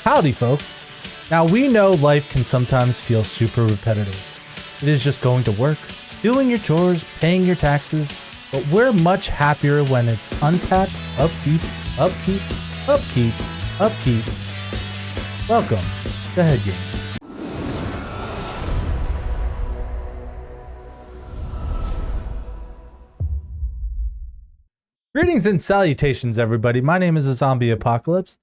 Howdy, folks. Now, we know life can sometimes feel super repetitive. It is just going to work, doing your chores, paying your taxes, but we're much happier when it's untapped, upkeep, upkeep, upkeep, upkeep. Welcome to Headgames. Greetings and salutations, everybody. My name is a Zombie Apocalypse,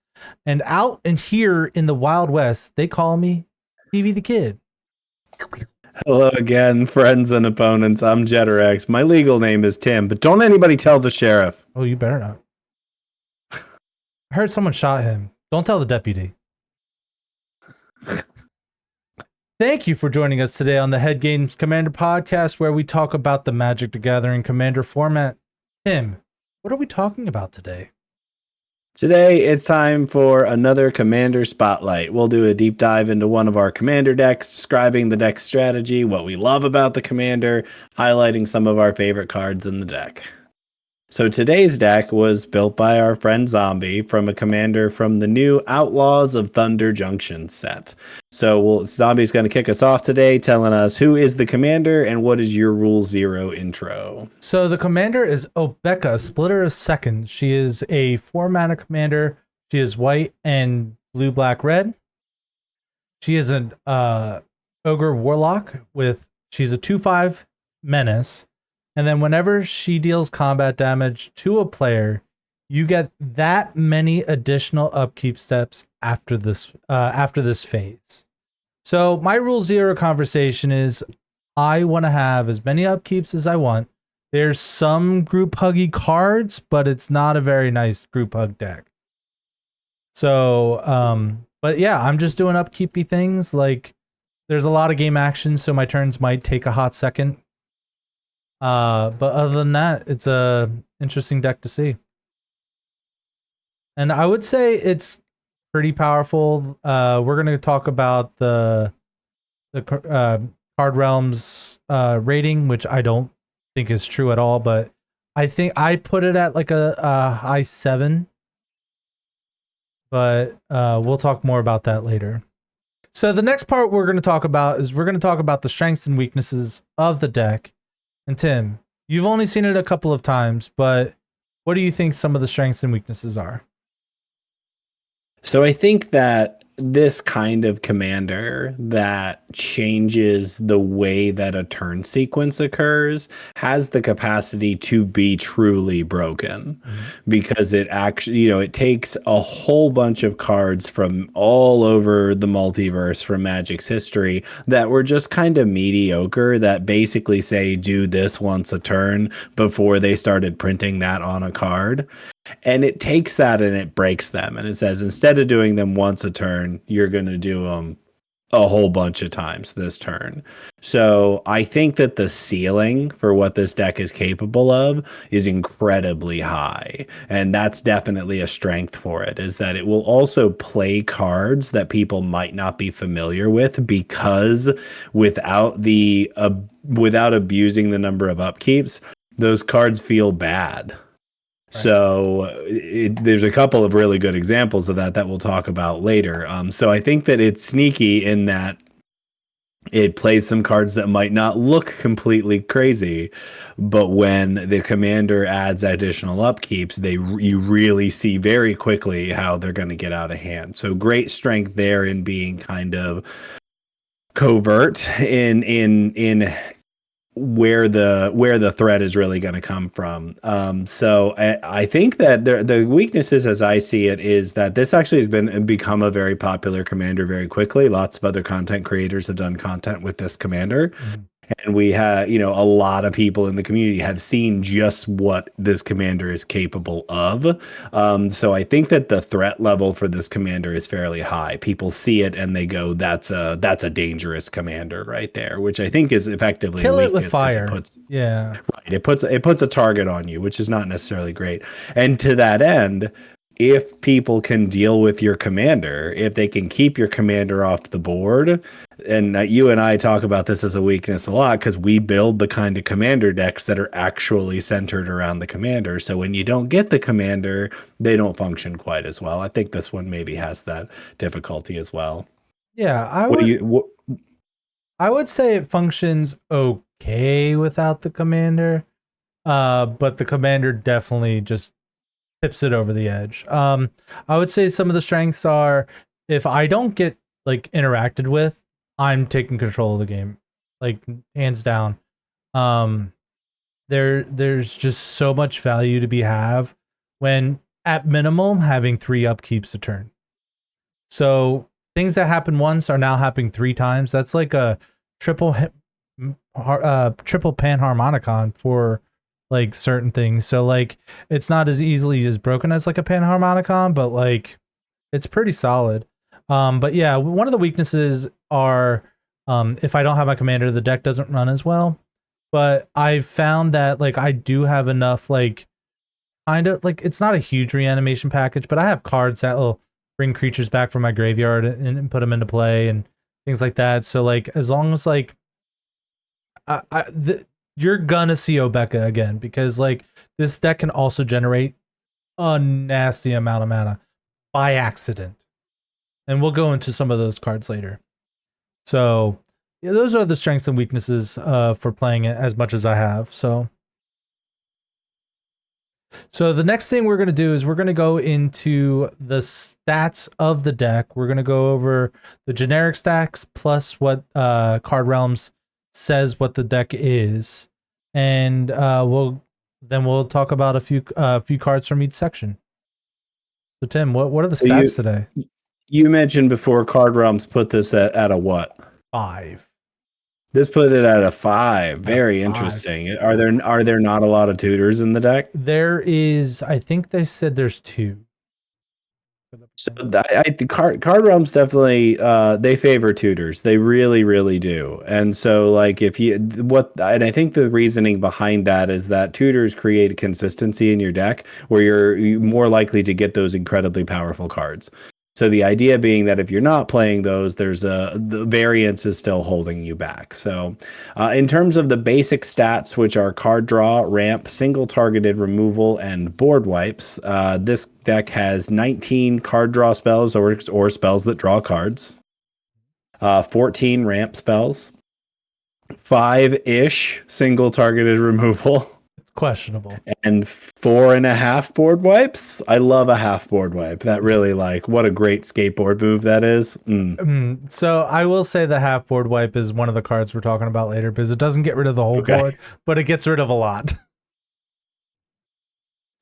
and out in here in the Wild West, they call me Stevie the Kid. Hello again, friends and opponents. I'm Jetterex. My legal name is Tim, but don't anybody tell the sheriff. Oh, you better not. I heard someone shot him. Don't tell the deputy. Thank you for joining us today on the Headgames Commander podcast, where we talk about the Magic the Gathering Commander format. Tim, what are we talking about today? Today, it's time for another Commander Spotlight. We'll do a deep dive into one of our Commander decks, describing the deck strategy, what we love about the Commander, highlighting some of our favorite cards in the deck. So today's deck was built by our friend Zombie from a Commander from the new Outlaws of Thunder Junction set. So Zombie's going to kick us off today, telling us who is the Commander and what is your Rule 0 intro. So the Commander is Obeka, Splitter of Seconds. She is a 4-mana Commander. She is white and blue, black, red. She is an Ogre Warlock she's a 2/5 menace. And then whenever she deals combat damage to a player, you get that many additional upkeep steps after this phase. So my Rule 0 conversation is I want to have as many upkeeps as I want. There's some group huggy cards, but it's not a very nice group hug deck. So, but yeah, I'm just doing upkeepy things. Like there's a lot of game action, so my turns might take a hot second. But other than that, it's a interesting deck to see. And I would say it's pretty powerful. We're going to talk about the Card Realms rating, which I don't think is true at all, but I think I put it at like a high 7. But we'll talk more about that later. So the next part we're going to talk about is we're going to talk about the strengths and weaknesses of the deck. And Tim, you've only seen it a couple of times, but what do you think some of the strengths and weaknesses are? So I think that this kind of commander that changes the way that a turn sequence occurs has the capacity to be truly broken, because it actually, it takes a whole bunch of cards from all over the multiverse from Magic's history that were just kind of mediocre, that basically say do this once a turn before they started printing that on a card. And it takes that and it breaks them. And it says, instead of doing them once a turn, you're going to do them a whole bunch of times this turn. So I think that the ceiling for what this deck is capable of is incredibly high. And that's definitely a strength for it, is that it will also play cards that people might not be familiar with, because without abusing the number of upkeeps, those cards feel bad. So there's a couple of really good examples of that we'll talk about later. So I think that it's sneaky in that it plays some cards that might not look completely crazy, but when the commander adds additional upkeeps, you really see very quickly how they're going to get out of hand. So great strength there in being kind of covert in where the threat is really going to come from. So I think that the weaknesses, as I see it, is that this actually has become a very popular commander very quickly. Lots of other content creators have done content with this commander. Mm-hmm. And we have, a lot of people in the community have seen just what this commander is capable of. So I think that the threat level for this commander is fairly high. People see it and they go, "That's a dangerous commander right there," which I think is effectively kill it with fire. It puts a target on you, which is not necessarily great. And to that end, if people can deal with your commander, if they can keep your commander off the board, and you and I talk about this as a weakness a lot because we build the kind of commander decks that are actually centered around the commander. So when you don't get the commander, they don't function quite as well. I think this one maybe has that difficulty as well. Yeah, What do you? I would say it functions okay without the commander. But the commander definitely just tips it over the edge. I would say some of the strengths are if I don't get like interacted with, I'm taking control of the game, like hands down. Um, there's just so much value to be have when at minimum having 3 upkeeps a turn. So things that happen once are now happening 3 times. That's like a triple triple panharmonicon for like certain things. So like it's not as easily as broken as like a panharmonicon, but like it's pretty solid. But yeah, one of the weaknesses are if I don't have my commander, the deck doesn't run as well. But I've found that like I do have enough like kind of like it's not a huge reanimation package, but I have cards that will bring creatures back from my graveyard and put them into play and things like that. So like as long as like you're gonna see Obeka again because like this deck can also generate a nasty amount of mana by accident, and we'll go into some of those cards later. So yeah, those are the strengths and weaknesses for playing it as much as I have. So the next thing we're going to do is we're going to go into the stats of the deck. We're going to go over the generic stats plus what Card Realms says what the deck is, and we'll talk about a few cards from each section. So Tim, what are the stats today? You mentioned before Card Realms put this at a what? 5. This put it at a 5. Very interesting. Are there not a lot of tutors in the deck? There is. I think they said there's 2. So the card realms definitely they favor tutors. They really, really do. And so like and I think the reasoning behind that is that tutors create a consistency in your deck where you're more likely to get those incredibly powerful cards. So the idea being that if you're not playing those, the variance is still holding you back. So in terms of the basic stats, which are card draw, ramp, single targeted removal, and board wipes, this deck has 19 card draw spells or spells that draw cards, 14 ramp spells, 5-ish single targeted removal, questionable, and 4.5 board wipes. I love a half board wipe. That really what a great skateboard move that is. So I will say the half board wipe is one of the cards we're talking about later because it doesn't get rid of the whole board, but it gets rid of a lot.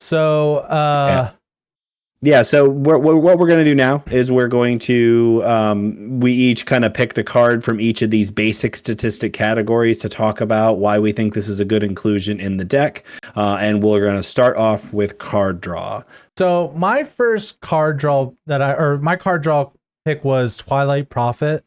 So so what we're going to do now is we're going to we each kind of picked a card from each of these basic statistic categories to talk about why we think this is a good inclusion in the deck, and we're going to start off with card draw. So my first card draw my card draw pick was Twilight Prophet.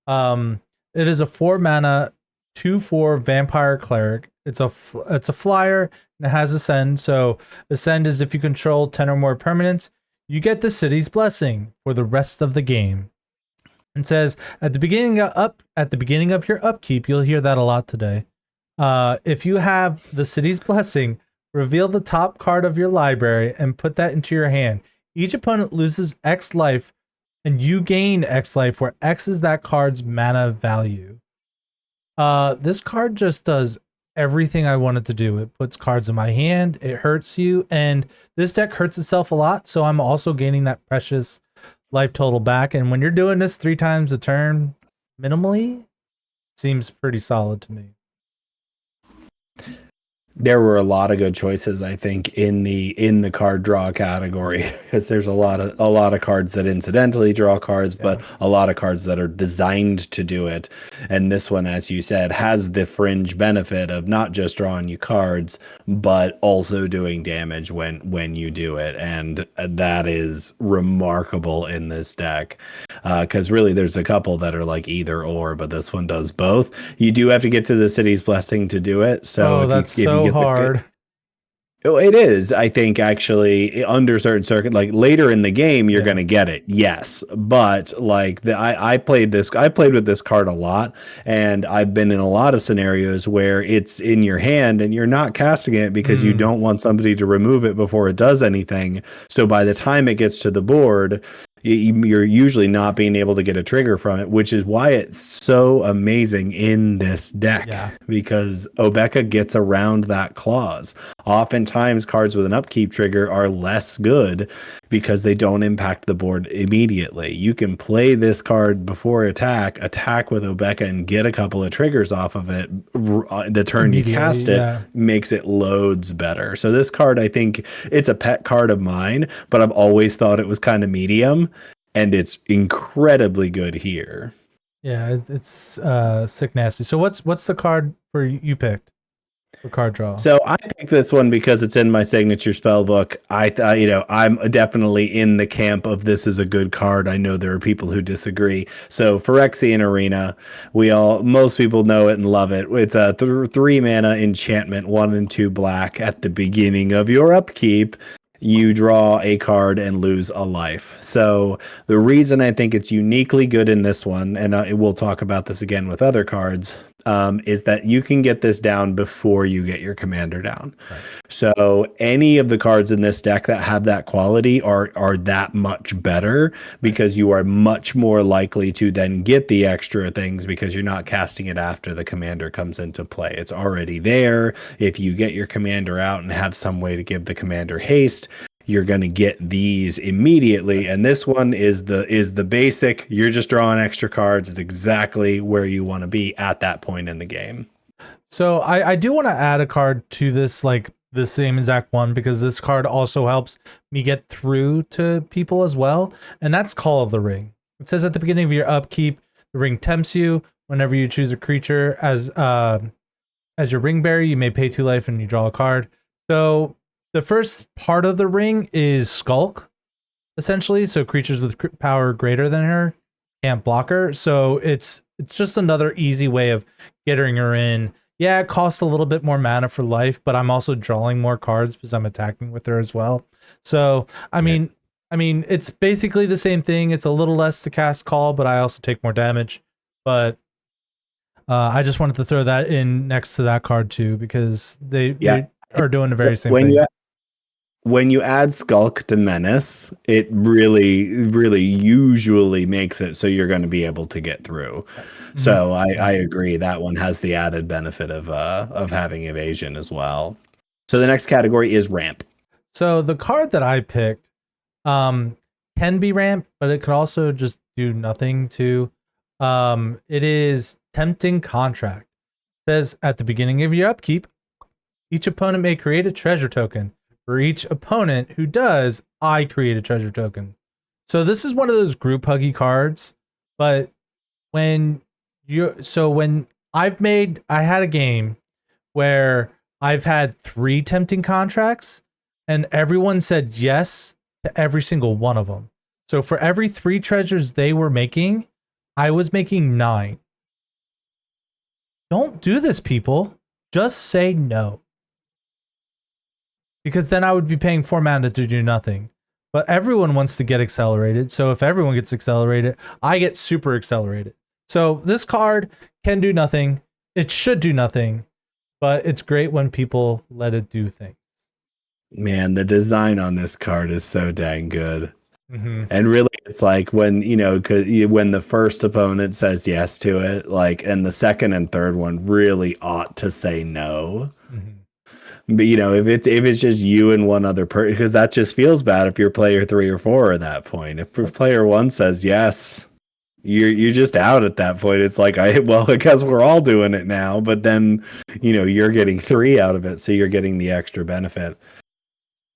It is a 4-mana 2/4 vampire cleric. It's a flyer and it has Ascend. So Ascend is if you control 10 or more permanents, you get the city's blessing for the rest of the game. It says at the beginning of your upkeep, you'll hear that a lot today. If you have the city's blessing, reveal the top card of your library and put that into your hand. Each opponent loses X life, and you gain X life, where X is that card's mana value. This card just does everything I wanted to do. It puts cards in my hand, it hurts you, and this deck hurts itself a lot, so I'm also gaining that precious life total back. And when you're doing this 3 times a turn, minimally, seems pretty solid to me. There were a lot of good choices, I think, in the card draw category, because there's a lot of cards that incidentally draw cards, but a lot of cards that are designed to do it. And this one, as you said, has the fringe benefit of not just drawing you cards, but also doing damage when you do it. And that is remarkable in this deck, because really there's a couple that are like either or, but this one does both. You do have to get to the city's blessing to do it. So that's so hard. Oh, it is. I think actually under certain circuit, like later in the game, you're Yeah. gonna get it. Yes, but like I played this. I played with this card a lot, and I've been in a lot of scenarios where it's in your hand and you're not casting it because you Mm, don't want somebody to remove it before it does anything. So by the time it gets to the board, you're usually not being able to get a trigger from it, which is why it's so amazing in this deck yeah. because Obeka gets around that clause. Oftentimes, cards with an upkeep trigger are less good because they don't impact the board immediately. You can play this card before attack with Obeka, and get a couple of triggers off of it. The turn you Immediately. cast it Yeah. makes it loads better. So this card, I think it's a pet card of mine, but I've always thought it was kind of medium, and it's incredibly good here. Yeah. It's sick nasty. So what's the card for you picked for card draw? So I picked this one because it's in my signature spell book. I thought, I'm definitely in the camp of this is a good card. I know there are people who disagree. So Phyrexian Arena, most people know it and love it. It's a 3 mana enchantment, 1 and 2 black. At the beginning of your upkeep, you draw a card and lose a life. So the reason I think it's uniquely good in this one, and we'll talk about this again with other cards, is that you can get this down before you get your commander down. Right. So any of the cards in this deck that have that quality are that much better because you are much more likely to then get the extra things because you're not casting it after the commander comes into play. It's already there. If you get your commander out and have some way to give the commander haste, you're going to get these immediately. And this one is the basic. You're just drawing extra cards. Is exactly where you want to be at that point in the game. So I do want to add a card to this, like the same exact one, because this card also helps me get through to people as well. And that's Call of the Ring. It says at the beginning of your upkeep, the ring tempts you. Whenever you choose a creature as your ring bearer, you may pay 2 life and you draw a card. So the first part of the ring is Skulk, essentially. So creatures with power greater than her can't block her. So it's just another easy way of getting her in. Yeah, it costs a little bit more mana for life, but I'm also drawing more cards because I'm attacking with her as well. So I mean, it's basically the same thing. It's a little less to cast Call, but I also take more damage. But I just wanted to throw that in next to that card too because they are doing the very same when thing. you when you add Skulk to Menace, it really, really usually makes it so you're going to be able to get through. Mhm. So I Yeah. agree that one has the added benefit of having evasion as well. So the next category is ramp. So the card that I picked um, can be ramp, but it could also just do nothing too. It is Tempting Contract. It says at the beginning of your upkeep, each opponent may create a treasure token. For each opponent who does, I create a treasure token. So this is one of those group huggy cards, but when when I had a game where I've had 3 tempting contracts and everyone said yes to every single one of them. So for every 3 treasures they were making, I was making 9. Don't do this, people. Just say no. Because then I would be paying 4 mana to do nothing. But everyone wants to get accelerated. So if everyone gets accelerated, I get super accelerated. So this card can do nothing. It should do nothing, but it's great when people let it do things. Man, the design on this card is so dang good. Mm-hmm. And really, it's like when, when the first opponent says yes to it, like, and the second and third one really ought to say no. Mm-hmm. But if it's just you and one other person, because that just feels bad if you're player 3 or 4 at that point. If player 1 says yes, you're just out at that point. It's like I guess we're all doing it now, but then you're getting 3 out of it, so you're getting the extra benefit.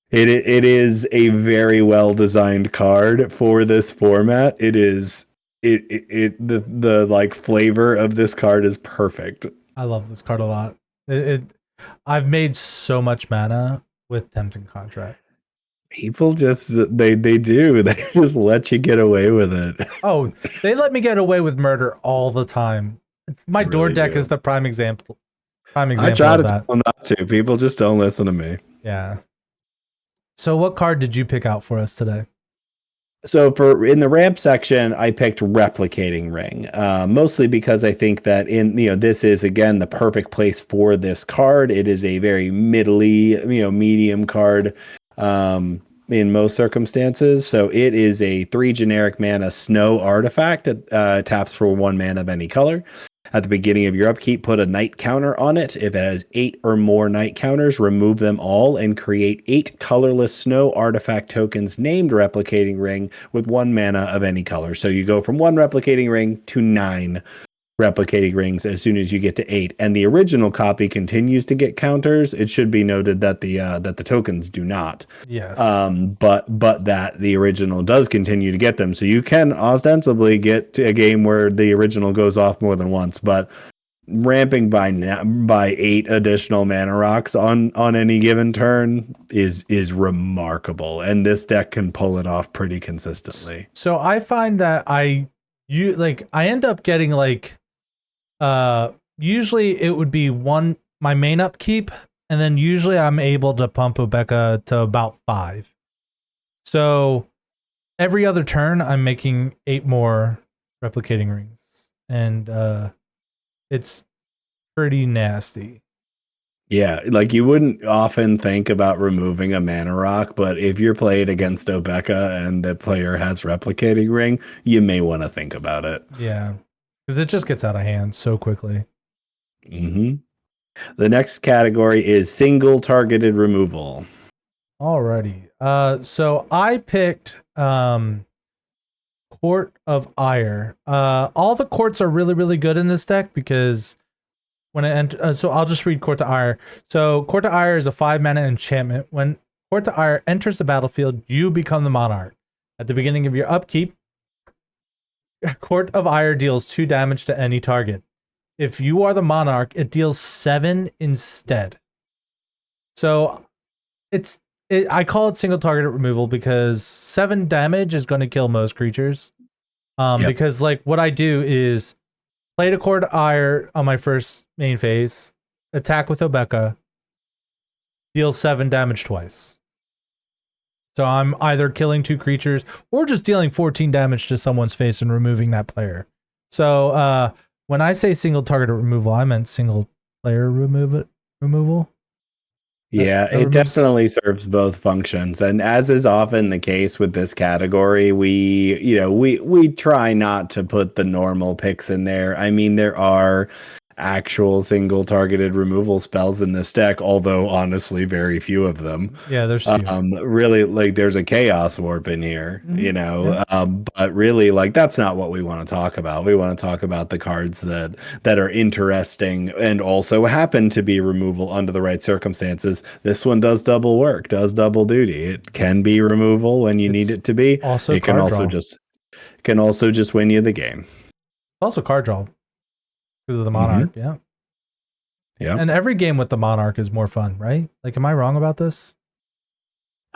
It is a very well designed card for this format. It is the like flavor of this card is perfect. I love this card a lot. I've made so much mana with Tempting Contract. People just they do they just let you get away with it. Oh, they let me get away with murder all the time. My They door really deck do. is the prime example I try of to that. tell them not to. People just don't listen to me. Yeah. So what card did you pick out for us today? So for in the ramp section, I picked Replicating Ring, mostly because I think that this is again the perfect place for this card. It is a very middly, medium card in most circumstances. So it is a 3 generic mana snow artifact. It taps for 1 mana of any color. At the beginning of your upkeep, put a night counter on it. If it has 8 or more night counters, remove them all and create 8 colorless snow artifact tokens named Replicating Ring with 1 mana of any color. So you go from 1 Replicating Ring to 9 Replicating Rings as soon as you get to 8. And the original copy continues to get counters. It should be noted that the tokens do not. Yes. But that the original does continue to get them. So you can ostensibly get to a game where the original goes off more than once, but ramping by 8 additional mana rocks on any given turn is remarkable, and this deck can pull it off pretty consistently. So I find that I end up getting usually it would be my main upkeep, and then usually I'm able to pump Obeka to about 5. So every other turn I'm making 8 more Replicating Rings, and it's pretty nasty. Yeah, like you wouldn't often think about removing a mana rock, but if you're played against Obeka and the player has Replicating Ring, you may want to think about it. Yeah, because it just gets out of hand so quickly. Mm-hmm. The next category is single targeted removal. Alrighty. So I picked Court of Ire. All the courts are really, really good in this deck because when it so I'll just read Court to Ire. So Court to Ire is a 5 mana enchantment. When Court to Ire enters the battlefield, you become the monarch. At the beginning of your upkeep, Court of Ire deals 2 damage to any target. If you are the monarch, it deals 7 instead. So I call it single target removal because 7 damage is going to kill most creatures. Because what I do is play to Court of Ire on my first main phase, attack with Obeka, deal 7 damage twice. So I'm either killing 2 creatures or just dealing 14 damage to someone's face and removing that player. So when I say single target removal, I meant single player removal. Yeah, it definitely serves both functions. And as is often the case with this category, we try not to put the normal picks in there. I mean, there are actual single targeted removal spells in this deck, although honestly very few of them. Yeah, there's few. Really, like there's a chaos warp in here, but really like that's not what we want to talk about. We want to talk about the cards that are interesting and also happen to be removal under the right circumstances. This one does double work, does double duty. It can be removal when you need it to be. Also, it can also just win you the game. Also card draw. Because of the monarch, yeah. And every game with the monarch is more fun, right? Like, am I wrong about this?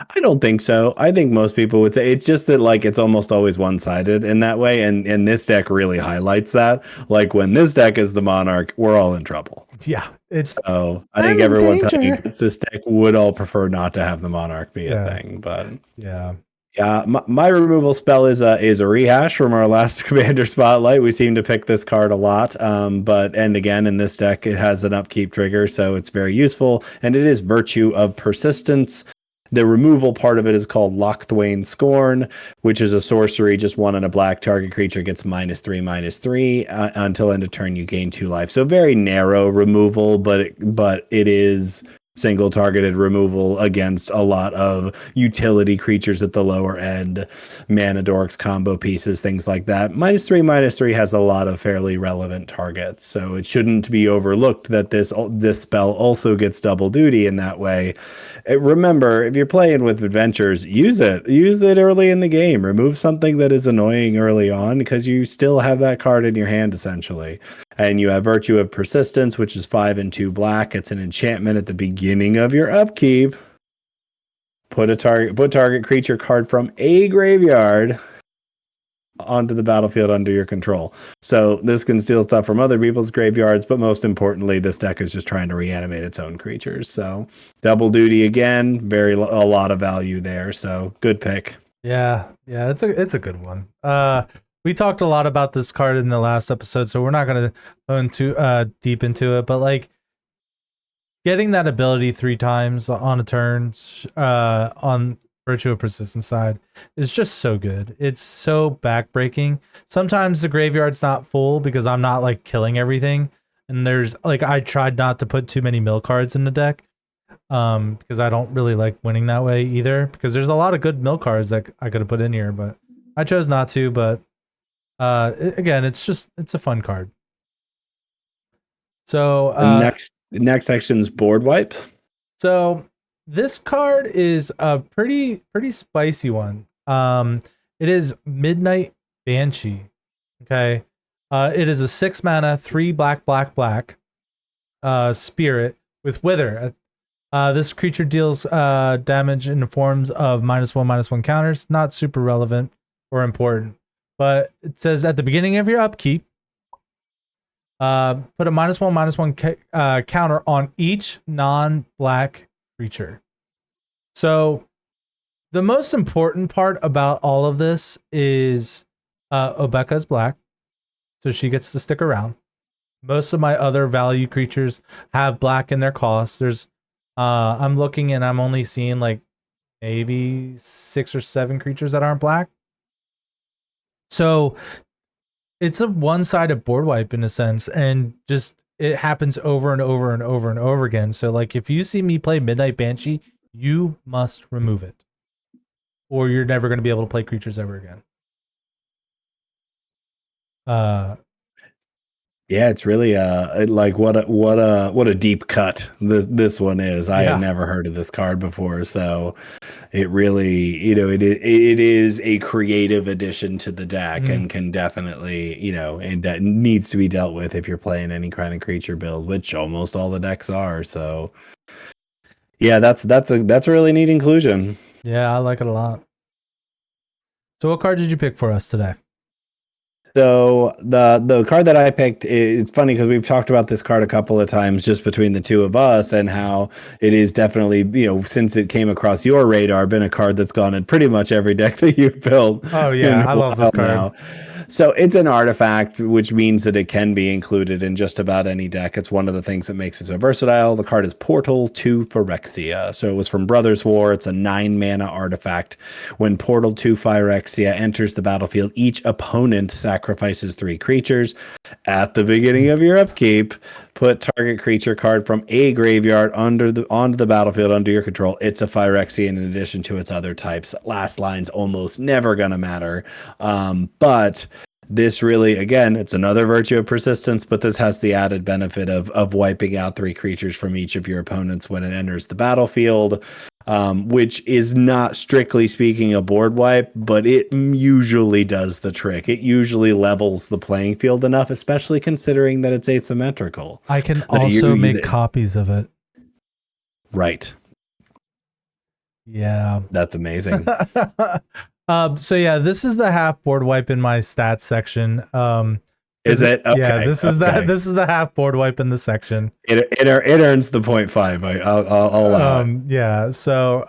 I don't think so. I think most people would say it's just that like it's almost always one-sided in that way, and this deck really highlights that. Like when this deck is the monarch, we're all in trouble. Yeah, it's. So I think everyone playing against this deck would all prefer not to have the monarch be a thing, but yeah. Yeah, my removal spell is a rehash from our last Commander Spotlight. We seem to pick this card a lot, and again in this deck it has an upkeep trigger, so it's very useful, and it is Virtue of Persistence. The removal part of it is called Lochthwain Scorn, which is a sorcery, just 1 and a black. Target creature gets -3/-3 until end of turn. You gain 2 life. So very narrow removal, but it is single targeted removal against a lot of utility creatures at the lower end, mana dorks, combo pieces, things like that. -3/-3 has a lot of fairly relevant targets, so it shouldn't be overlooked that this spell also gets double duty in that way. Remember, if you're playing with adventures, use it early in the game. Remove something that is annoying early on because you still have that card in your hand essentially. And you have Virtue of Persistence, which is 5 and 2 black. It's an enchantment at the beginning of your upkeep. Put target creature card from a graveyard onto the battlefield under your control. So this can steal stuff from other people's graveyards, but most importantly, this deck is just trying to reanimate its own creatures. So double duty again, a lot of value there. So good pick. Yeah, it's a good one. We talked a lot about this card in the last episode, so we're not gonna go into deep into it, but like getting that ability 3 times on a turn on Virtue of Persistence side is just so good. It's so backbreaking. Sometimes the graveyard's not full because I'm not like killing everything, and there's like I tried not to put too many mill cards in the deck because I don't really like winning that way either, because there's a lot of good mill cards that I could have put in here, but I chose not to. But again, it's a fun card. So next section's board wipes. So this card is a pretty spicy one. It is Midnight Banshee. Okay. It is a 6 mana, 3 black spirit with Wither. This creature deals damage in the forms of -1/-1 counters. Not super relevant or important, but it says at the beginning of your upkeep, put a -1/-1 counter on each non-black creature. So the most important part about all of this is Obeka's black, so she gets to stick around. Most of my other value creatures have black in their cost. There's I'm looking and I'm only seeing like maybe 6 or 7 creatures that aren't black. So it's a one-sided board wipe in a sense, and just it happens over and over and over and over again. So like if you see me play Midnight Banshee, you must remove it, or you're never going to be able to play creatures ever again. Yeah, it's really like what a deep cut this one is. I had never heard of this card before, so it really, it is a creative addition to the deck and can definitely, and that needs to be dealt with if you're playing any kind of creature build, which almost all the decks are. So yeah, that's a really neat inclusion. Yeah, I like it a lot. So what card did you pick for us today? So the card that I picked, it's funny because we've talked about this card a couple of times just between the two of us, and how it is definitely, since it came across your radar, been a card that's gone in pretty much every deck that you've built. Oh yeah, I love this card. Now. So it's an artifact, which means that it can be included in just about any deck. It's one of the things that makes it so versatile. The card is Portal to Phyrexia. So it was from Brothers War. It's a 9 mana artifact. When Portal to Phyrexia enters the battlefield, each opponent sacrifices 3 creatures. At the beginning of your upkeep, put target creature card from a graveyard onto the battlefield under your control. It's a Phyrexian in addition to its other types. Last line's almost never going to matter. But this really, again, it's another Virtue of Persistence, but this has the added benefit of wiping out 3 creatures from each of your opponents when it enters the battlefield. Which is not strictly speaking a board wipe, but it usually does the trick. It usually levels the playing field enough, especially considering that it's asymmetrical. I can also make copies of it. Right. Yeah. That's amazing. So yeah, this is the half board wipe in my stats section. Is it? Okay. Yeah, this is the half board wipe in the section. It earns the 0.5. I'll allow it. Yeah. So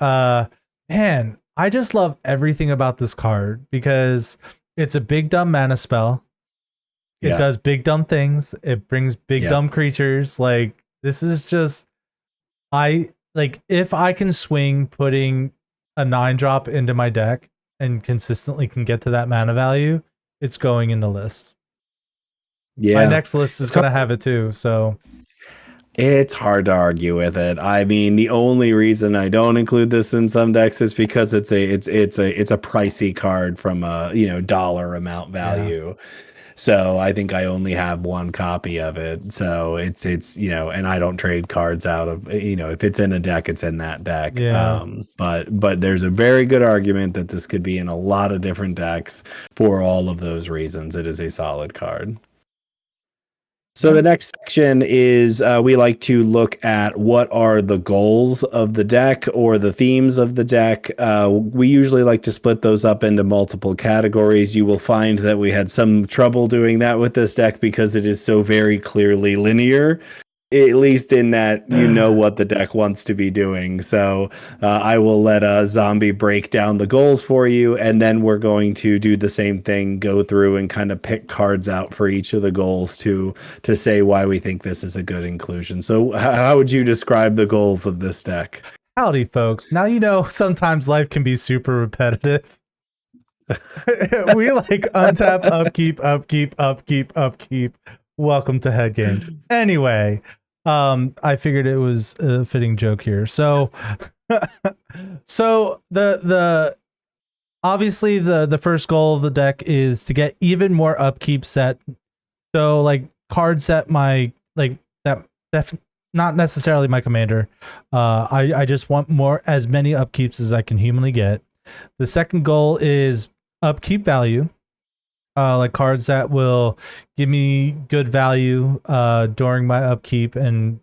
man, I just love everything about this card because it's a big dumb mana spell. It does big dumb things. It brings big dumb creatures. Like this is just if I can swing putting a 9-drop into my deck and consistently can get to that mana value, it's going in the list. Yeah, my next list is going to have it too, so it's hard to argue with it. I mean, the only reason I don't include this in some decks is because it's a pricey card from a dollar amount value. Yeah. So I think I only have 1 copy of it. So it's and I don't trade cards out of if it's in a deck, it's in that deck. Yeah. But there's a very good argument that this could be in a lot of different decks for all of those reasons. It is a solid card. So the next section is we like to look at what are the goals of the deck or the themes of the deck. We usually like to split those up into multiple categories. You will find that we had some trouble doing that with this deck because it is so very clearly linear. At least in that you know what the deck wants to be doing. So I will let a zombie break down the goals for you, and then we're going to do the same thing, go through and kind of pick cards out for each of the goals to say why we think this is a good inclusion. So how would you describe the goals of this deck? Howdy, folks. Now you know sometimes life can be super repetitive. We like untap, upkeep, upkeep, upkeep, upkeep. Welcome to Headgames. Anyway, I figured it was a fitting joke here. So, so the obviously the first goal of the deck is to get even more upkeep set. So like cards that my like that not necessarily my commander. I just want as many upkeeps as I can humanly get. The second goal is upkeep value. Like cards that will give me good value during my upkeep and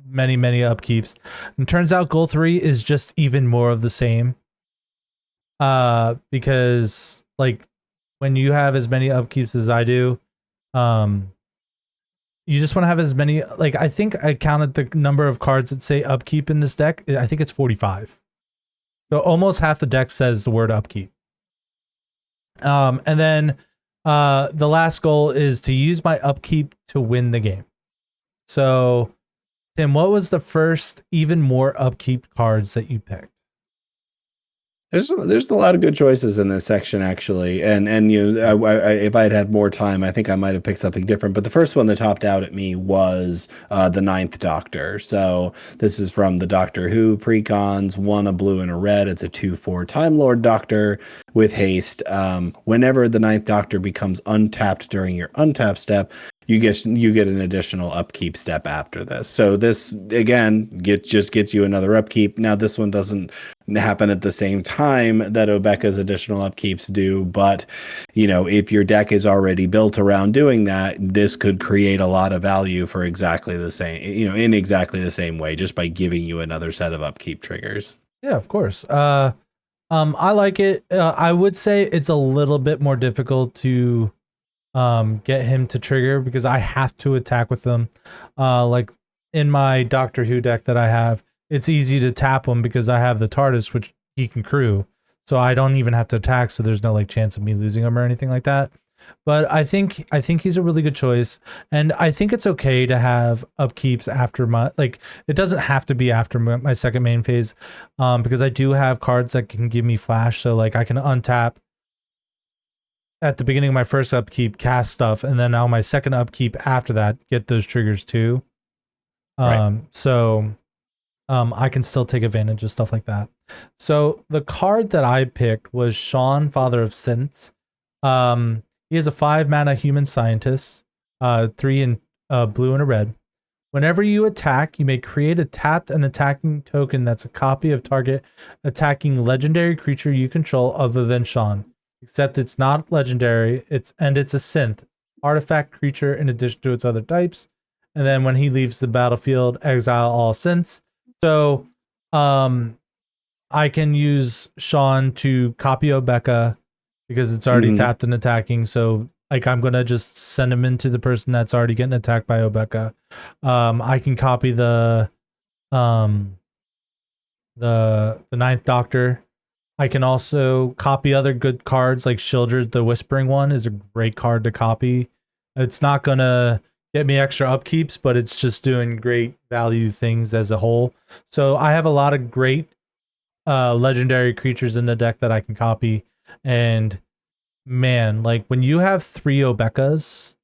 many upkeeps. And turns out goal 3 is just even more of the same. Because like when you have as many upkeeps as I do, you just want to have as many. Like I think I counted the number of cards that say upkeep in this deck. I think it's 45. So almost half the deck says the word upkeep. And then the last goal is to use my upkeep to win the game. So, Tim, what was the first even more upkeep cards that you picked? There's a lot of good choices in this section actually, and you know, if I had had more time, I think I might have picked something different. But the first one that topped out at me was the Ninth Doctor. So this is from the Doctor Who precons, 1 a blue and a red. It's a 2/4 Time Lord Doctor with haste. Whenever the Ninth Doctor becomes untapped during your untap step, you get an additional upkeep step after this. So this again just gets you another upkeep. Now this one doesn't happen at the same time that Obeka's additional upkeeps do, but you know, if your deck is already built around doing that, this could create a lot of value for exactly the same, you know, in exactly the same way, just by giving you another set of upkeep triggers. Yeah, of course. I like it. I would say it's a little bit more difficult to get him to trigger because I have to attack with them. Like in my Doctor Who deck that I have, it's easy to tap him because I have the TARDIS, which he can crew, so I don't even have to attack. So there's no like chance of me losing him or anything like that. But I think he's a really good choice, and I think it's okay to have upkeeps after my like. It doesn't have to be after my second main phase, because I do have cards that can give me flash. So like I can untap at the beginning of my first upkeep, cast stuff, and then on my second upkeep after that, get those triggers too. So I can still take advantage of stuff like that. So the card that I picked was Sean, Father of Synths. He is a 5-mana human scientist, 3 in blue and a red. Whenever you attack, you may create a tapped and attacking token that's a copy of target attacking legendary creature you control other than Sean. Except it's not legendary, it's a synth, artifact creature in addition to its other types. And then when he leaves the battlefield, exile all synths. So I can use Sean to copy Obeka because it's already tapped and attacking. So like I'm gonna just send him into the person that's already getting attacked by Obeka. I can copy the Ninth Doctor. I can also copy other good cards like Shieldred, the Whispering one is a great card to copy. It's not gonna get me extra upkeeps, but it's just doing great value things as a whole. So I have a lot of great legendary creatures in the deck that I can copy. And man, like when you have 3 Obekas,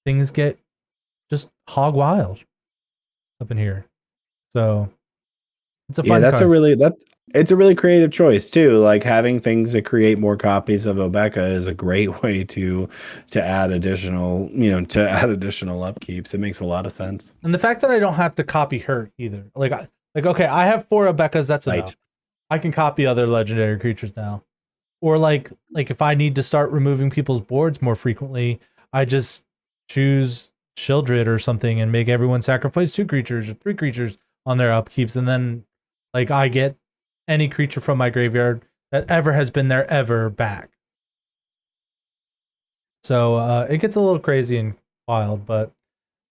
things get just hog wild up in here. So it's a fun card. It's a really creative choice too. Like having things that create more copies of Obeka is a great way to add additional, upkeeps. It makes a lot of sense. And the fact that I don't have to copy her either. Like okay, I have 4 Obekas, that's enough. I can copy other legendary creatures now. Or like if I need to start removing people's boards more frequently, I just choose Shieldred or something and make everyone sacrifice 2 creatures or 3 creatures on their upkeeps, and then like I get any creature from my graveyard that ever has been there ever back. So it gets a little crazy and wild, but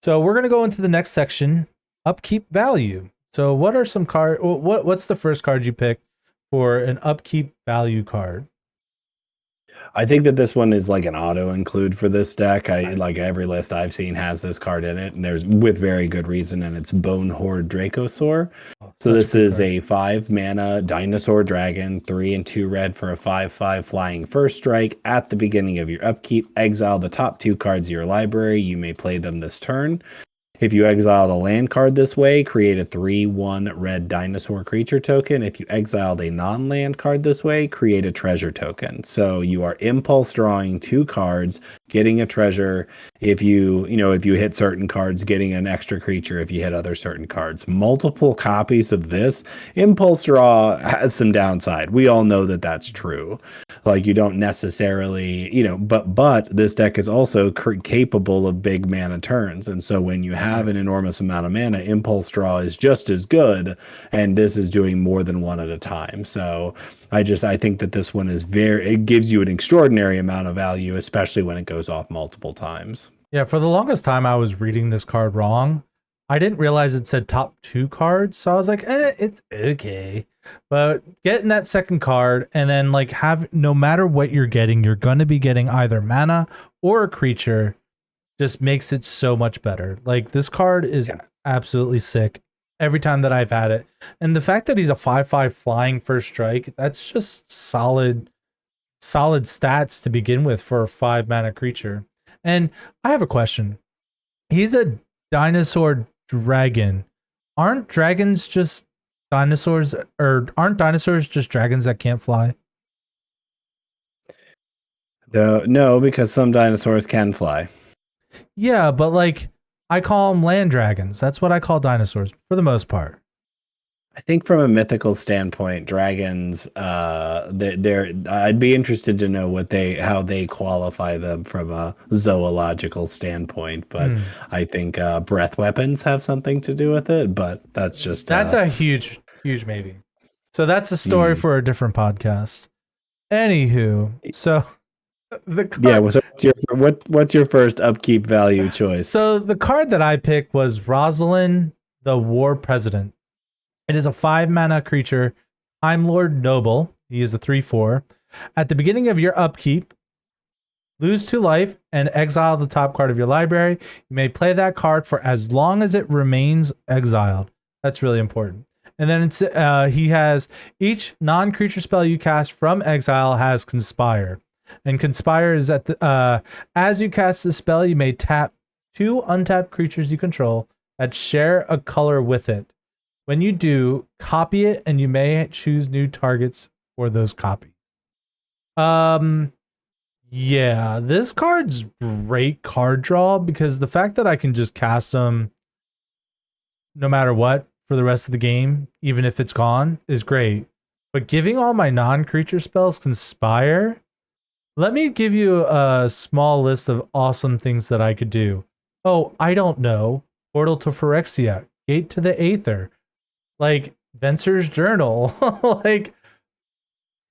so we're gonna go into the next section, upkeep value. So what are some what's the first card you picked for an upkeep value card? I think that this one is like an auto include for this deck. I like every list I've seen has this card in it, and there's with very good reason, and it's Bone Horde Dracosaur. So this is a 5 mana dinosaur dragon, 3 and 2 red for a 5/5 flying first strike. At the beginning of your upkeep, exile the top 2 cards of your library. You may play them this turn. If you exiled a land card this way, create a 3/1 red dinosaur creature token. If you exiled a non-land card this way, create a treasure token. So you are impulse drawing 2 cards, getting a treasure. If you hit certain cards, getting an extra creature if you hit other certain cards. Multiple copies of this. Impulse draw has some downside. We all know that that's true. Like you don't necessarily, but this deck is also capable of big mana turns. And so when you have an enormous amount of mana, impulse draw is just as good, and this is doing more than one at a time. So I think that this one is it gives you an extraordinary amount of value, especially when it goes off multiple times. Yeah, for the longest time I was reading this card wrong. I didn't realize it said top 2 cards, so I was like, it's okay. But getting that second card and then like no matter what you're getting, you're going to be getting either mana or a creature, just makes it so much better. Like this card is absolutely sick every time that I've had it. And the fact that he's a 5/5 flying first strike, that's just solid stats to begin with for a 5 mana creature. And I have a question. He's a dinosaur dragon. Aren't dragons just dinosaurs, or aren't dinosaurs just dragons that can't fly? No, because some dinosaurs can fly. Yeah, but like I call them land dragons. That's what I call dinosaurs for the most part. I think from a mythical standpoint, dragons, I'd be interested to know how they qualify them from a zoological standpoint. But I think breath weapons have something to do with it. But that's a huge maybe. So that's a story for a different podcast. Anywho, so the card, what's your first upkeep value choice? So the card that I picked was Rosalind, the War President. It is a 5 mana creature, Time Lord Noble. He is a 3/4. At the beginning of your upkeep, lose 2 life and exile the top card of your library. You may play that card for as long as it remains exiled. That's really important. And then he has each non-creature spell you cast from exile has Conspire. And Conspire is as you cast the spell, you may tap 2 untapped creatures you control that share a color with it. When you do, copy it, and you may choose new targets for those copies. Yeah, this card's great card draw because the fact that I can just cast them no matter what for the rest of the game, even if it's gone, is great. But giving all my non-creature spells Conspire, let me give you a small list of awesome things that I could do. Oh, I don't know. Portal to Phyrexia, Gate to the Aether, like Venser's Journal, like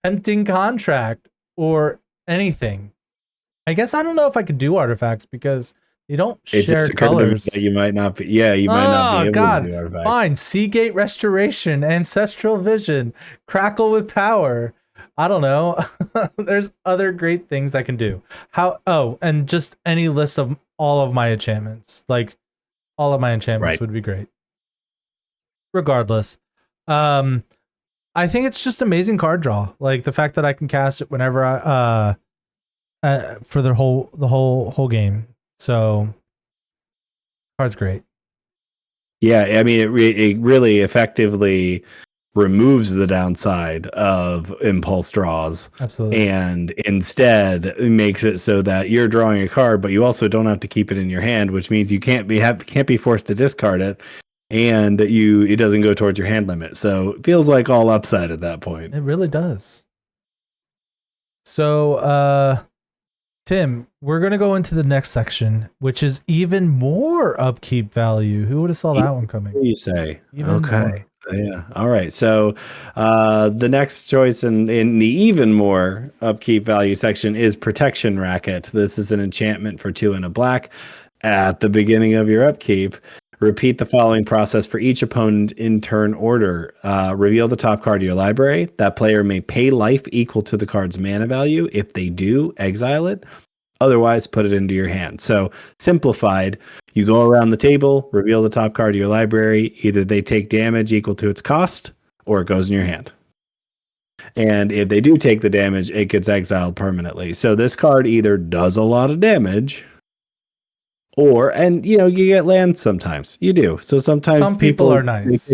Tempting Contract, or anything. I guess I don't know if I could do artifacts because they don't share colors. You might not be. Yeah, you might not be able to do artifacts. Fine. Seagate Restoration, Ancestral Vision, Crackle with Power. I don't know. There's other great things I can do. And just any list of all of my enchantments. Like all of my enchantments would be great. Regardless, I think it's just amazing card draw. Like the fact that I can cast it whenever for the whole game. So card's great. Yeah, I mean it really effectively removes the downside of impulse draws. Absolutely. And instead makes it so that you're drawing a card, but you also don't have to keep it in your hand, which means you can't be forced to discard it. And it doesn't go towards your hand limit. So it feels like all upside at that point. It really does. So Tim, we're gonna go into the next section, which is even more upkeep value. Who would have saw that one coming? What do you say? Even Okay. more. Yeah. All right. So the next choice in the even more upkeep value section is Protection Racket. This is an enchantment for 2 and a black. At the beginning of your upkeep, repeat the following process for each opponent in turn order. Reveal the top card of your library. That player may pay life equal to the card's mana value. If they do, exile it. Otherwise, put it into your hand. So simplified, you go around the table, reveal the top card of your library. Either they take damage equal to its cost, or it goes in your hand. And if they do take the damage, it gets exiled permanently. So this card either does a lot of damage, and you get lands sometimes. You do. So sometimes Some people are nice.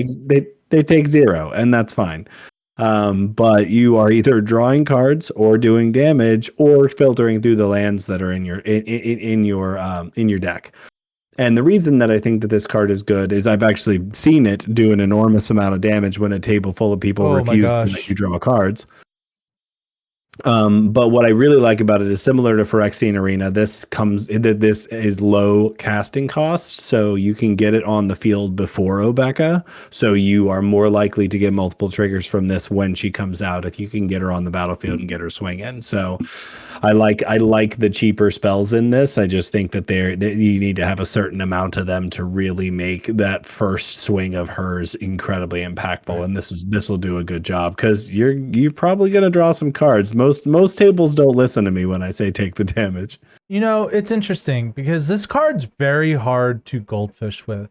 They take 0, and that's fine. But you are either drawing cards or doing damage or filtering through the lands that are in your deck. And the reason that I think that this card is good is I've actually seen it do an enormous amount of damage when a table full of people refuse to let you draw cards. But what I really like about it is similar to Phyrexian Arena. This is low casting cost, so you can get it on the field before Obeka. So you are more likely to get multiple triggers from this when she comes out if you can get her on the battlefield and get her swinging. So I like the cheaper spells in this. I just think that you need to have a certain amount of them to really make that first swing of hers incredibly impactful. Right. And this will do a good job because you're probably gonna draw some cards. Most tables don't listen to me when I say take the damage. It's interesting because this card's very hard to goldfish with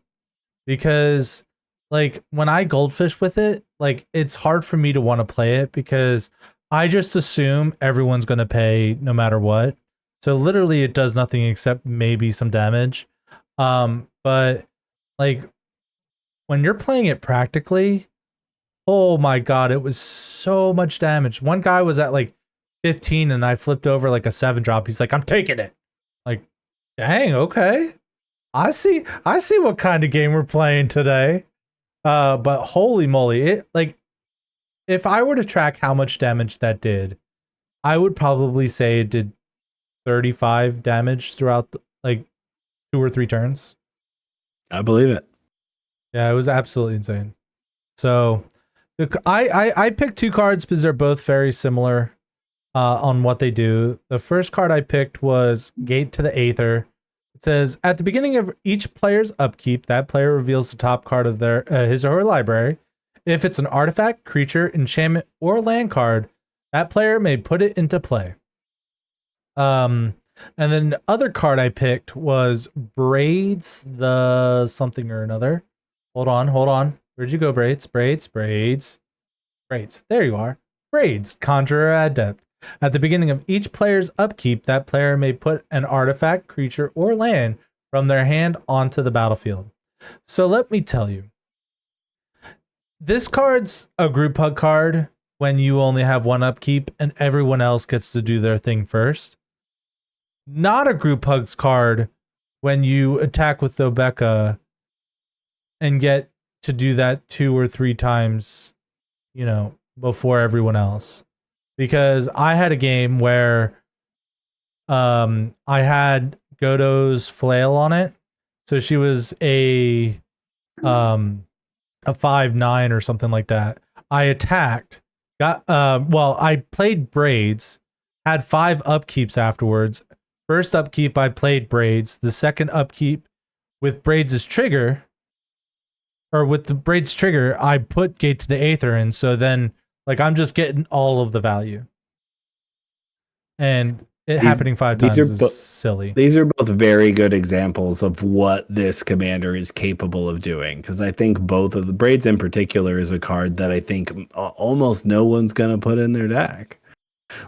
because like when I goldfish with it, like it's hard for me to want to play it because I just assume everyone's going to pay no matter what. So literally it does nothing except maybe some damage. But like when you're playing it practically, oh my God, it was so much damage. One guy was at like 15 and I flipped over like a 7-drop. He's like, I'm taking it. Like, dang, okay. I see what kind of game we're playing today. But holy moly, it like if I were to track how much damage that did, I would probably say it did 35 damage throughout like 2 or 3 turns. I believe it. Yeah, it was absolutely insane. So I picked 2 cards because they're both very similar on what they do. The first card I picked was Gate to the Aether. It says, at the beginning of each player's upkeep, that player reveals the top card of their his or her library. If it's an artifact, creature, enchantment, or land card, that player may put it into play. And then the other card I picked was Braids the something or another. Hold on. Where'd you go, Braids? Braids. There you are. Braids, Conjurer Adept. At the beginning of each player's upkeep, that player may put an artifact, creature, or land from their hand onto the battlefield. So let me tell you, this card's a group hug card when you only have 1 upkeep and everyone else gets to do their thing first. Not a group hugs card when you attack with Obeka and get to do that 2 or 3 times, before everyone else. Because I had a game where I had Godot's flail on it. So she was a 5/9 or something like that. I attacked, I played Braids, had 5 upkeeps afterwards. First upkeep I played Braids. The second upkeep with Braids' trigger, with the Braids trigger, I put Gate to the Aether in, so then like I'm just getting all of the value. And happening 5 times is silly. These are both very good examples of what this commander is capable of doing. Because I think both of the Braids in particular is a card that I think almost no one's going to put in their deck.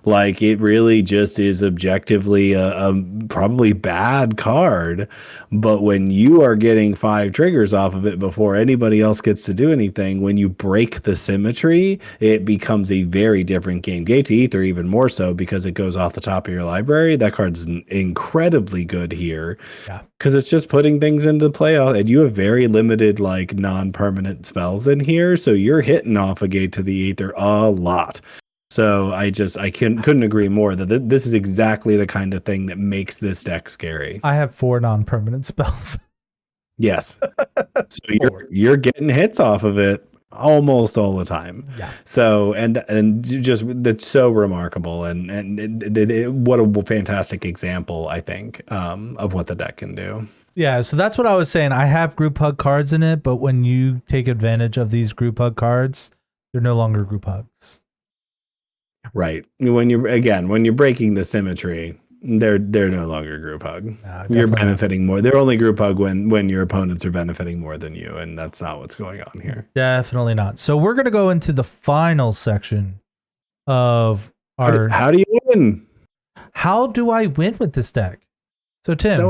Like it really just is objectively a probably bad card, but when you are getting 5 triggers off of it before anybody else gets to do anything, when you break the symmetry, it becomes a very different game. Gate to Aether even more so because it goes off the top of your library. That card's incredibly good here. Yeah, because it's just putting things into play, and you have very limited like non-permanent spells in here, so you're hitting off a Gate to the Aether a lot. So I couldn't agree more that this is exactly the kind of thing that makes this deck scary. I have 4 non-permanent spells. Yes. So Four. you're getting hits off of it almost all the time. Yeah. So and just that's so remarkable what a fantastic example I think of what the deck can do. Yeah, so that's what I was saying. I have group hug cards in it, but when you take advantage of these group hug cards, they're no longer group hugs. Right. When you're breaking the symmetry, they're no longer group hug. You're benefiting more. They're only group hug when your opponents are benefiting more than you, and that's not what's going on here. Definitely not. So we're gonna go into the final section of our. How do you win? How do I win with this deck? So Tim, So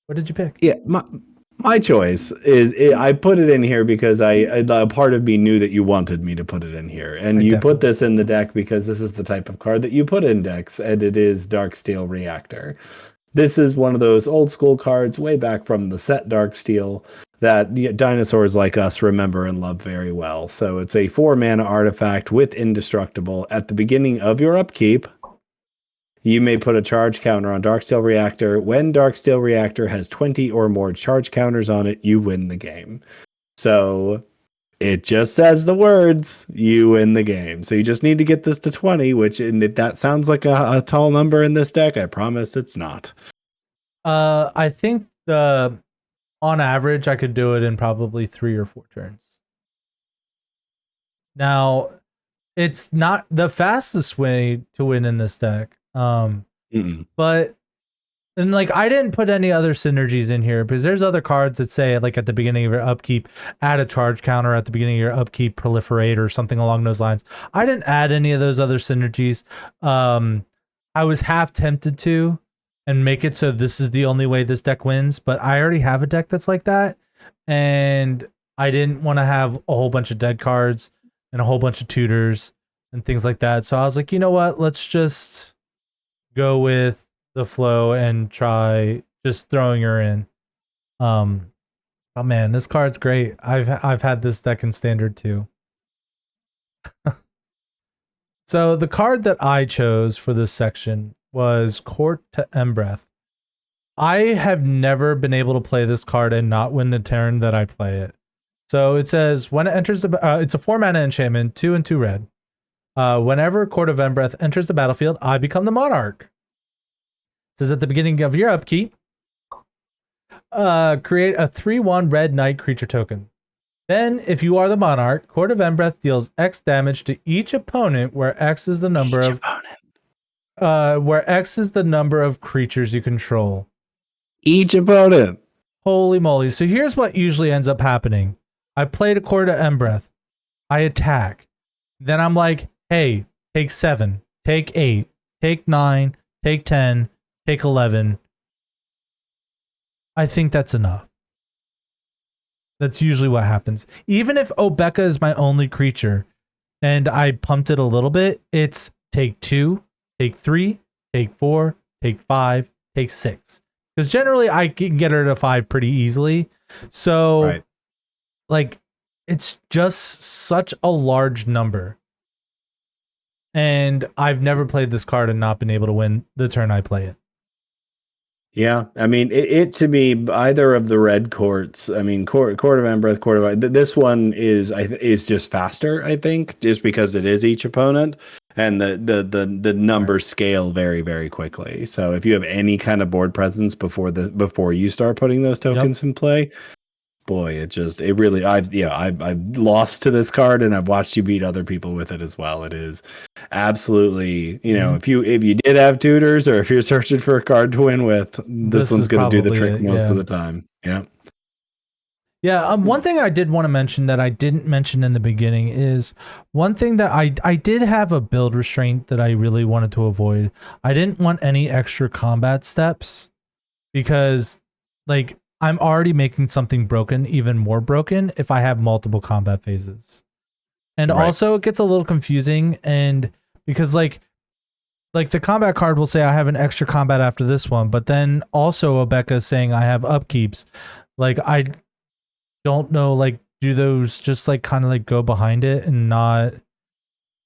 what did you pick? Yeah, my choice is I put it in here because a part of me knew that you wanted me to put it in here, and you put this in the deck because this is the type of card that you put in decks, and it is Darksteel Reactor. This is one of those old school cards way back from the set Darksteel that dinosaurs like us remember and love very well. So it's a 4-mana artifact with indestructible. At the beginning of your upkeep, you may put a charge counter on Darksteel Reactor. When Darksteel Reactor has 20 or more charge counters on it, you win the game. So it just says the words, you win the game. So you just need to get this to 20, which, and if that sounds like a tall number in this deck, I promise it's not. I think on average, I could do it in probably 3 or 4 turns. Now, it's not the fastest way to win in this deck. But and like I didn't put any other synergies in here because there's other cards that say like at the beginning of your upkeep, add a charge counter at the beginning of your upkeep, proliferate or something along those lines. I didn't add any of those other synergies. I was half tempted to and make it so this is the only way this deck wins, but I already have a deck that's like that, and I didn't want to have a whole bunch of dead cards and a whole bunch of tutors and things like that. So I was like, you know what? Let's just go with the flow and try just throwing her in. Oh man, this card's great. I've had this deck in standard too. So the card that I chose for this section was Court to Embereth. I have never been able to play this card and not win the turn that I play it. So it says when it enters the it's a 4-mana enchantment, 2 and 2 red. Whenever Court of Embereth enters the battlefield, I become the monarch. It says at the beginning of your upkeep, create a 3/1 red knight creature token. Then, if you are the monarch, Court of Embereth deals X damage to each opponent, where X is the number of creatures you control. Each opponent. Holy moly! So here's what usually ends up happening. I played a Court of Embereth. I attack. Then I'm like, hey, take 7, take 8, take 9, take 10, take 11. I think that's enough. That's usually what happens. Even if Obeka is my only creature and I pumped it a little bit, it's take 2, take 3, take 4, take 5, take 6. Because generally I can get her to 5 pretty easily. So, right. Like, it's just such a large number. And I've never played this card and not been able to win the turn I play it. Yeah, I mean, it to me, either of the red courts. I mean, Court of Embereth, this one is just faster. I think just because it is each opponent, and the numbers scale very, very quickly. So if you have any kind of board presence before you start putting those tokens in play, boy, I've lost to this card, and I've watched you beat other people with it as well. It is absolutely, if you did have tutors, or if you're searching for a card to win with, this one's going to do the trick most of the time. Yeah. Yeah. One thing I did want to mention that I didn't mention in the beginning is one thing that I did have a build restraint that I really wanted to avoid. I didn't want any extra combat steps because, like, I'm already making something broken even more broken if I have multiple combat phases. And also it gets a little confusing, and because like the combat card will say I have an extra combat after this one, but then also Obeka is saying I have upkeeps. Like, I don't know, like, do those just like kind of like go behind it and not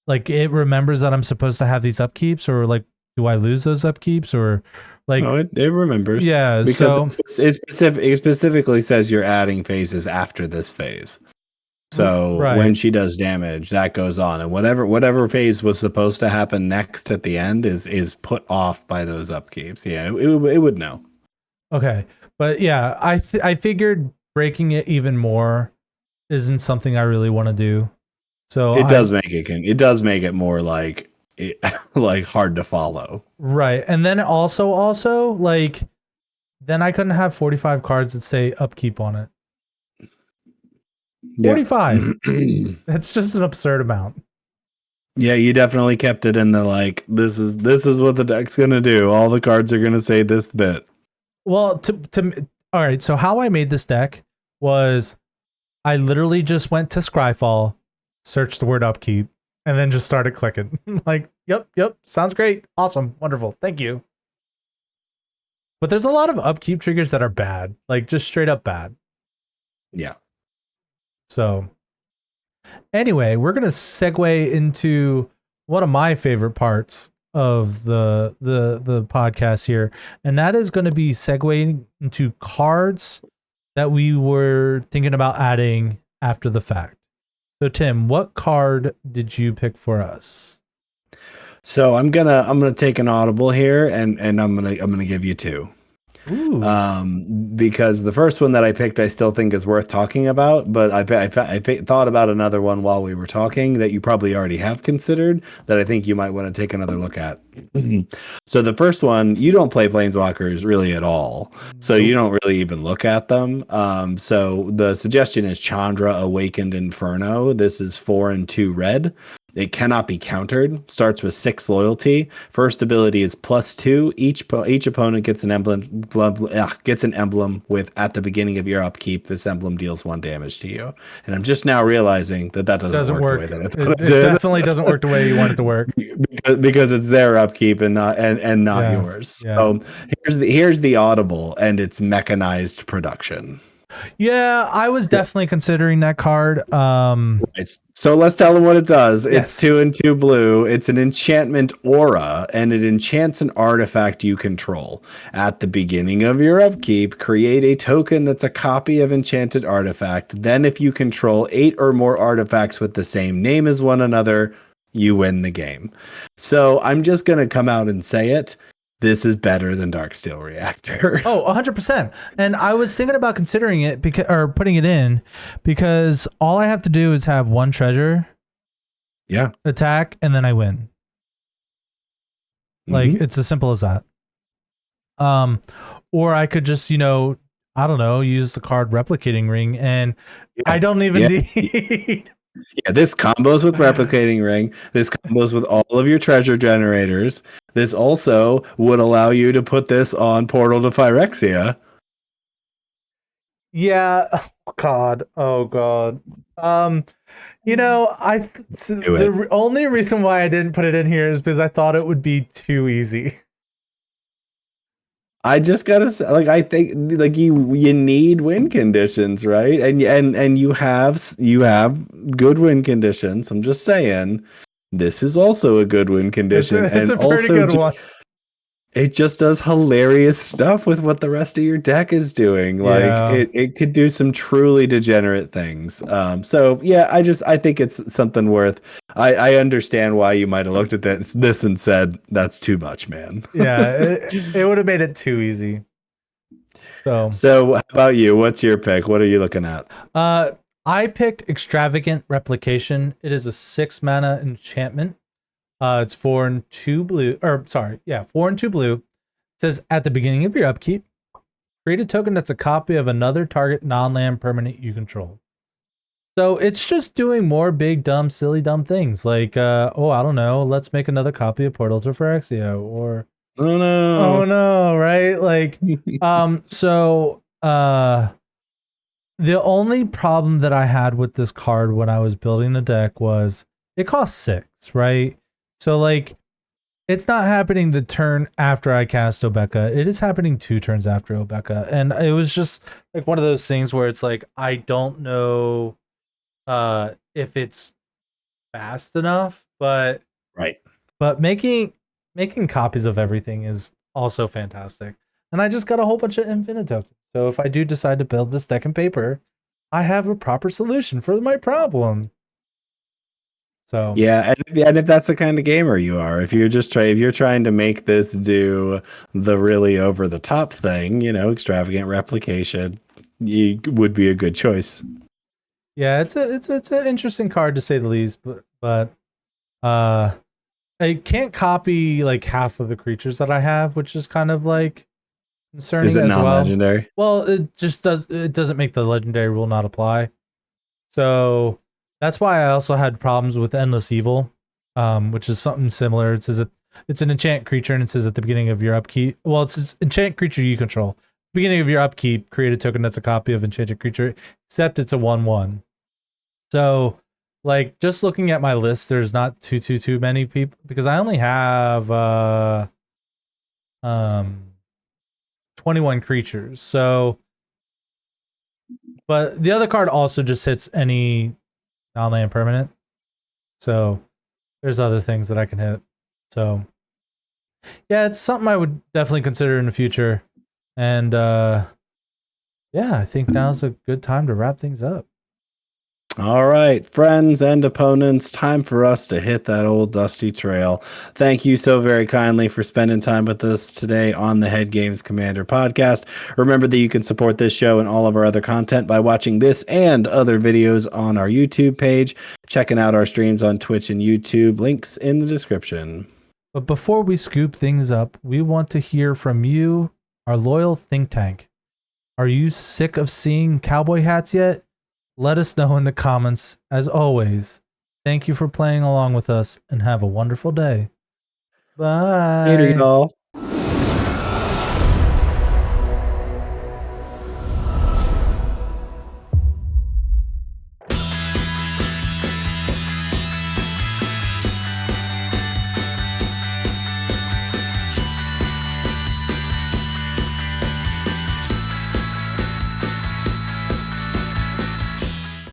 Like it remembers that I'm supposed to have these upkeeps, or like do I lose those upkeeps, or like No, it remembers yeah, because so it specifically says you're adding phases after this phase. So when right. she does damage, that goes on, and whatever phase was supposed to happen next at the end is put off by those upkeeps. Yeah, it would know. Okay. But yeah, I figured breaking it even more isn't something I really want to do. So It does make it more like like hard to follow. right. And then also like then I couldn't have 45 cards that say upkeep on it. Yeah. 45. That's just an absurd amount. Yeah, you definitely kept it in the like this is what the deck's gonna do. All the cards are gonna say this bit. Well, to all right, so how I made this deck was I literally just went to Scryfall, searched the word upkeep, and then just started clicking. Like, yep, sounds great. Awesome, wonderful. Thank you. But there's a lot of upkeep triggers that are bad, like just straight up bad. Yeah. So anyway, we're gonna segue into one of my favorite parts of the podcast here, and that is going to be segueing into cards that we were thinking about adding after the fact. So Tim, what card did you pick for us? So I'm gonna take an audible here, and I'm gonna give you two. Ooh. Because the first one that I picked, I still think is worth talking about, but I thought about another one while we were talking that you probably already have considered that I think you might want to take another look at. So the first one, you don't play Planeswalkers really at all, so you don't really even look at them. So the suggestion is Chandra Awakened Inferno. This is 4 and 2 red. It cannot be countered. Starts with 6 loyalty. First ability is +2. Each opponent gets an emblem with at the beginning of your upkeep. This emblem deals 1 damage to you. And I'm just now realizing that doesn't work the way that I thought it did. Definitely doesn't work the way you want it to work. because it's their upkeep and not yours. Yeah. So here's the audible, and it's mechanized production. Yeah, I was definitely considering that card. So let's tell them what it does. Yes. It's 2 and 2 blue. It's an enchantment aura, and it enchants an artifact you control. At the beginning of your upkeep, create a token that's a copy of enchanted artifact. Then if you control 8 or more artifacts with the same name as one another, you win the game. So I'm just going to come out and say it. This is better than Darksteel Reactor. Oh, 100%. And I was thinking about considering it or putting it in because all I have to do is have 1 treasure. Yeah. Attack, and then I win. Like it's as simple as that. Or I could just, I don't know, use the card Replicating Ring, and I don't even need. Yeah, this combos with Replicating Ring. This combos with all of your treasure generators. This also would allow you to put this on Portal to Phyrexia. Yeah. Oh God. The only reason why I didn't put it in here is because I thought it would be too easy. I just gotta say, like, I think like you need win conditions, right? And you have good win conditions. I'm just saying, this is also a good win condition. It's a pretty good one. It just does hilarious stuff with what the rest of your deck is doing. Like it could do some truly degenerate things. So yeah, I think it's something worth. I understand why you might have looked at this and said that's too much, man. Yeah, it would have made it too easy. So how about you? What's your pick? What are you looking at? I picked Extravagant Replication. It is a 6 mana enchantment. It's 4 and 2 blue, 4 and 2 blue. It says at the beginning of your upkeep, create a token that's a copy of another target non-land permanent you control. So it's just doing more big, dumb, silly, dumb things like, I don't know, let's make another copy of Portal to Phyrexia, or oh no, right? Like, the only problem that I had with this card when I was building the deck was it costs 6, right? So like, it's not happening the turn after I cast Obeka. It is happening 2 turns after Obeka. And it was just like one of those things where it's like, I don't know if it's fast enough, but Right. making copies of everything is also fantastic. And I just got a whole bunch of infinite tokens. So if I do decide to build this deck and paper, I have a proper solution for my problem. So Yeah, and if that's the kind of gamer you are, if you're trying to make this do the really over the top thing, extravagant replication, you would be a good choice. yeah, it's an interesting card to say the least, but I can't copy like half of the creatures that I have, which is kind of like Is concerning it as well. non-legendary? Well, it doesn't make the legendary rule not apply. So that's why I also had problems with Endless Evil, which is something similar. It says it's an enchant creature, and it says at the beginning of your upkeep. Well, it's an enchant creature you control. Beginning of your upkeep, create a token that's a copy of enchanted creature, except it's a 1/1. So, like, just looking at my list, there's not too many people because I only have um 21 creatures. So, but the other card also just hits any non-land permanent. So there's other things that I can hit. So yeah, it's something I would definitely consider in the future. And yeah, I think now's a good time to wrap things up. All right, friends and opponents, time for us to hit that old dusty trail. Thank you so very kindly for spending time with us today on the Head Games Commander podcast. Remember that you can support this show and all of our other content by watching this and other videos on our YouTube page, checking out our streams on Twitch and YouTube, links in the description. But before we scoop things up, we want to hear from you, our loyal think tank. Are you sick of seeing cowboy hats yet? Let us know in the comments. As always, thank you for playing along with us and have a wonderful day. Later, Bye. y'all.